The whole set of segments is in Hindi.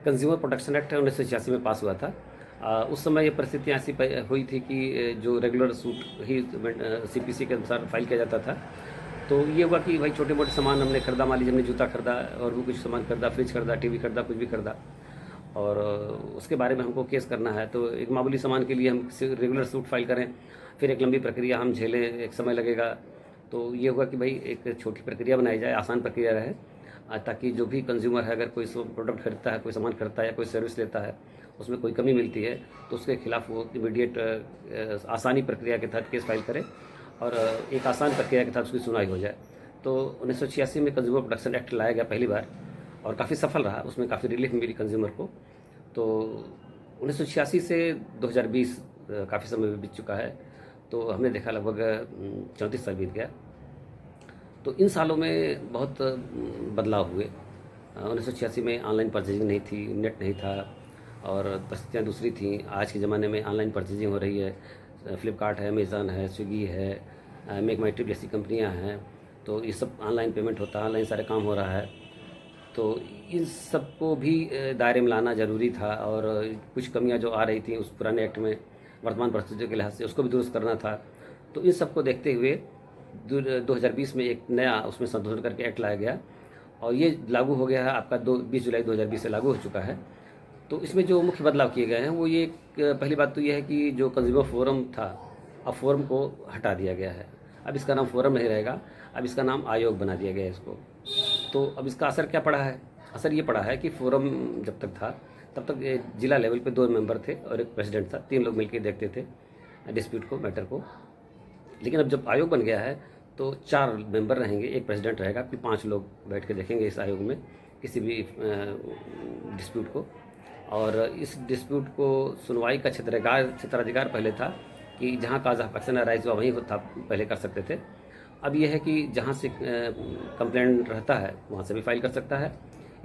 कंज्यूमर प्रोटेक्शन एक्ट 1986 में पास हुआ था। उस समय ये परिस्थितियाँ ऐसी हुई थी कि जो रेगुलर सूट ही सीपीसी के अनुसार फाइल किया जाता था। तो ये हुआ कि भाई छोटे मोटे सामान हमने खरीदा, मान लीजिए हमने जूता खरीदा और भी कुछ सामान खरीदा, फ्रिज खरीदा, टीवी खरीदा, कुछ भी खरीदा, और उसके बारे में हमको केस करना है। तो एक मामूली सामान के लिए हम रेगुलर सूट फाइल करें, फिर एक लंबी प्रक्रिया हम झेलें, एक समय लगेगा। तो ये हुआ कि भाई एक छोटी प्रक्रिया बनाई जाए, आसान प्रक्रिया रहे, ताकि जो भी कंज्यूमर है, अगर कोई प्रोडक्ट खरीदता है, कोई सामान खरीदता है या कोई सर्विस लेता है, उसमें कोई कमी मिलती है तो उसके खिलाफ वो इमीडिएट आसानी प्रक्रिया के तहत केस फाइल करे और एक आसान प्रक्रिया के तहत उसकी सुनवाई हो जाए। तो 1986 में कंज्यूमर प्रोटेक्शन एक्ट लाया गया पहली बार और काफ़ी सफल रहा, उसमें काफ़ी रिलीफ मिली कंज्यूमर को। तो 1986 से 2020 काफ़ी समय बीत चुका है, तो हमने देखा लगभग 34 साल बीत गया। तो इन सालों में बहुत बदलाव हुए। 1986 में ऑनलाइन परचेजिंग नहीं थी, नेट नहीं था और परिस्थितियाँ दूसरी थीं। आज के ज़माने में ऑनलाइन परचेजिंग हो रही है, फ्लिपकार्ट है, अमेज़न है, स्विगी है, मेक माई ट्रिप जैसी कंपनियां हैं। तो ये सब ऑनलाइन पेमेंट होता है, ऑनलाइन सारे काम हो रहा है। तो इन सबको भी दायरे में लाना ज़रूरी था और कुछ कमियां जो आ रही थी उस पुराने एक्ट में वर्तमान परिस्थितियों के लिहाज से उसको भी दुरुस्त करना था। तो इन सबको देखते हुए 2020 में एक नया उसमें संशोधन करके एक्ट लाया गया और ये लागू हो गया है आपका 20 जुलाई 2020 से लागू हो चुका है। तो इसमें जो मुख्य बदलाव किए गए हैं वो ये पहली बात तो ये है कि जो कंज्यूमर फोरम था, अब फोरम को हटा दिया गया है। अब इसका नाम फोरम नहीं रहेगा, अब इसका नाम आयोग बना दिया गया है इसको। तो अब इसका असर क्या पड़ा है? असर ये पड़ा है कि फोरम जब तक था तब तक जिला लेवल पे 2 मेंबर थे और एक प्रेसिडेंट था, 3 लोग मिलकर देखते थे डिस्प्यूट को, मैटर को। लेकिन अब जब आयोग बन गया है तो 4 मेंबर रहेंगे, एक प्रेसिडेंट रहेगा, फिर 5 लोग बैठ के देखेंगे इस आयोग में किसी भी डिस्प्यूट को। और इस डिस्प्यूट को सुनवाई का क्षेत्राधिकार पहले था कि जहाँ काज ऑफ एक्शन अराइज हुआ वहीं था, पहले कर सकते थे। अब यह है कि जहाँ से कंप्लेंट रहता है वहाँ से भी फाइल कर सकता है,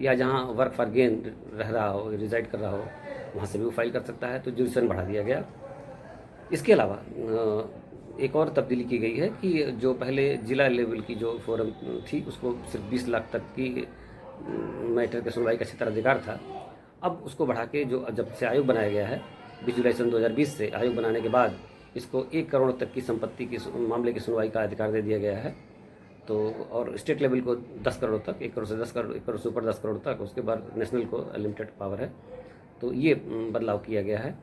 या जहाँ वर्क फॉर गेन रह रहा हो, रिजाइड कर रहा हो, वहाँ से भी वो फाइल कर सकता है। तो जुरिडिक्शन बढ़ा दिया गया। इसके अलावा एक और तब्दीली की गई है कि जो पहले जिला लेवल की जो फोरम थी उसको सिर्फ 20 लाख तक की मैटर के सुनवाई का क्षेत्राधिकार था, अब उसको बढ़ा के जो जब से आयोग बनाया गया है 20 जुलाई सन 2020 से आयोग बनाने के बाद इसको 1 करोड़ तक की संपत्ति की मामले की सुनवाई का अधिकार दे दिया गया है। तो और स्टेट लेवल को 10 करोड़ तक, 1 करोड़ से 10 करोड़, 1 करोड़ से ऊपर 10 करोड़ तक, उसके बाद नेशनल को लिमिटेड पावर है। तो ये बदलाव किया गया है।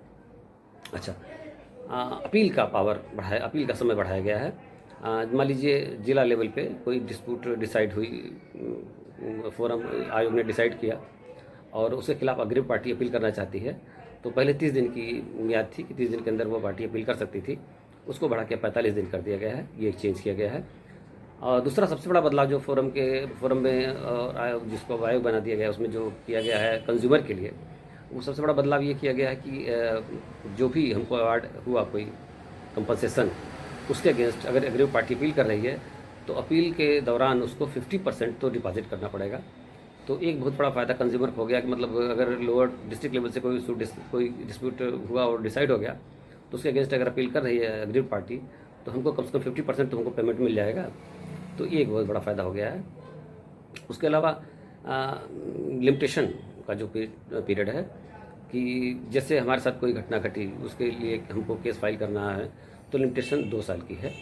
अच्छा, अपील का पावर बढ़ाया, अपील का समय बढ़ाया गया है। मान लीजिए जिला लेवल पे कोई डिस्प्यूट डिसाइड हुई, फोरम आयोग ने डिसाइड किया और उसके खिलाफ अग्रिम पार्टी अपील करना चाहती है, तो पहले 30 दिन की मियाद थी कि 30 दिन के अंदर वो पार्टी अपील कर सकती थी, उसको बढ़ा के 45 दिन कर दिया गया है। ये चेंज किया गया है। और दूसरा सबसे बड़ा बदलाव जो फोरम में आयोग, जिसको आयोग बना दिया गया, उसमें जो किया गया है कंज्यूमर के लिए, वो सबसे बड़ा बदलाव ये किया गया है कि जो भी हमको अवार्ड हुआ कोई कंपनसेशन, उसके अगेंस्ट अगर अग्रिम पार्टी अपील कर रही है तो अपील के दौरान उसको 50% तो डिपॉजिट करना पड़ेगा। तो एक बहुत बड़ा फ़ायदा कंज्यूमर को हो गया कि मतलब अगर लोअर डिस्ट्रिक्ट लेवल से कोई डिस्प्यूट हुआ और डिसाइड हो गया तो उसके अगेंस्ट अगर अपील कर रही है अग्रिम पार्टी तो हमको कम से कम 50% तो हमको पेमेंट मिल जाएगा। तो ये एक बहुत बड़ा फ़ायदा हो गया है। उसके अलावा लिमिटेशन का जो पीरियड है कि जैसे हमारे साथ कोई घटना घटी उसके लिए हमको केस फाइल करना है तो लिमिटेशन 2 साल की है।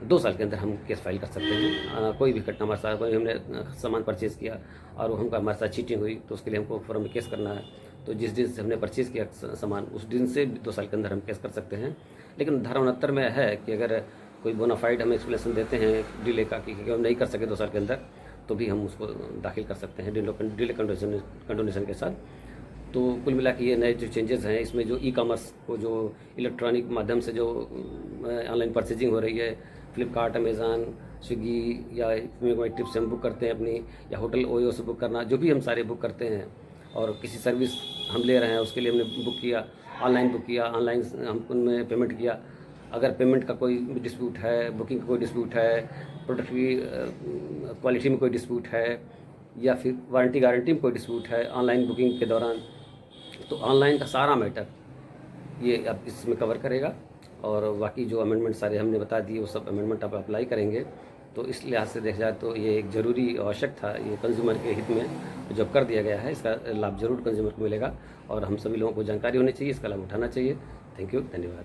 2 साल के अंदर हम केस फाइल कर सकते हैं। कोई भी घटना हमारे साथ, कोई हमने सामान परचेज़ किया और वो हमको हमारे साथ चीटिंग हुई तो उसके लिए हमको फोरम में केस करना है, तो जिस दिन से हमने परचेज़ किया सामान उस दिन से 2 साल के अंदर हम केस कर सकते हैं। लेकिन धारा 69 में है कि अगर कोई बोनाफाइड हम एक्सप्लेनेशन देते हैं डिले का कि हम नहीं कर सके 2 साल के अंदर, तो भी हम उसको दाखिल कर सकते हैं डिले कंडोनेशन के साथ। तो कुल मिला के ये नए जो चेंजेस हैं इसमें, जो ई कॉमर्स को, जो इलेक्ट्रॉनिक माध्यम से जो ऑनलाइन परचेजिंग हो रही है, फ्लिपकार्ट, अमेज़न, स्विगी या मेक माई ट्रिप से हम बुक करते हैं अपनी, या होटल ओयो से बुक करना, जो भी हम सारे बुक करते हैं और किसी सर्विस हम ले रहे हैं उसके लिए हमने बुक किया, ऑनलाइन बुक किया, ऑनलाइन हम उनमें पेमेंट किया। अगर पेमेंट का कोई डिस्प्यूट है, बुकिंग का कोई डिस्प्यूट है, प्रोडक्ट की क्वालिटी में कोई डिस्प्यूट है, या फिर वारंटी गारंटी में कोई डिस्प्यूट है ऑनलाइन बुकिंग के दौरान, तो ऑनलाइन का सारा मैटर ये अब इसमें कवर करेगा। और बाकी जो अमेंडमेंट सारे हमने बता दिए वो सब अमेंडमेंट आप अप्लाई करेंगे तो इस लिहाज से देखा जाए तो ये एक ज़रूरी आवश्यक था, ये कंज्यूमर के हित में जब कर दिया गया है, इसका लाभ ज़रूर कंज्यूमर को मिलेगा और हम सभी लोगों को जानकारी होनी चाहिए, इसका लाभ उठाना चाहिए। थैंक यू, धन्यवाद।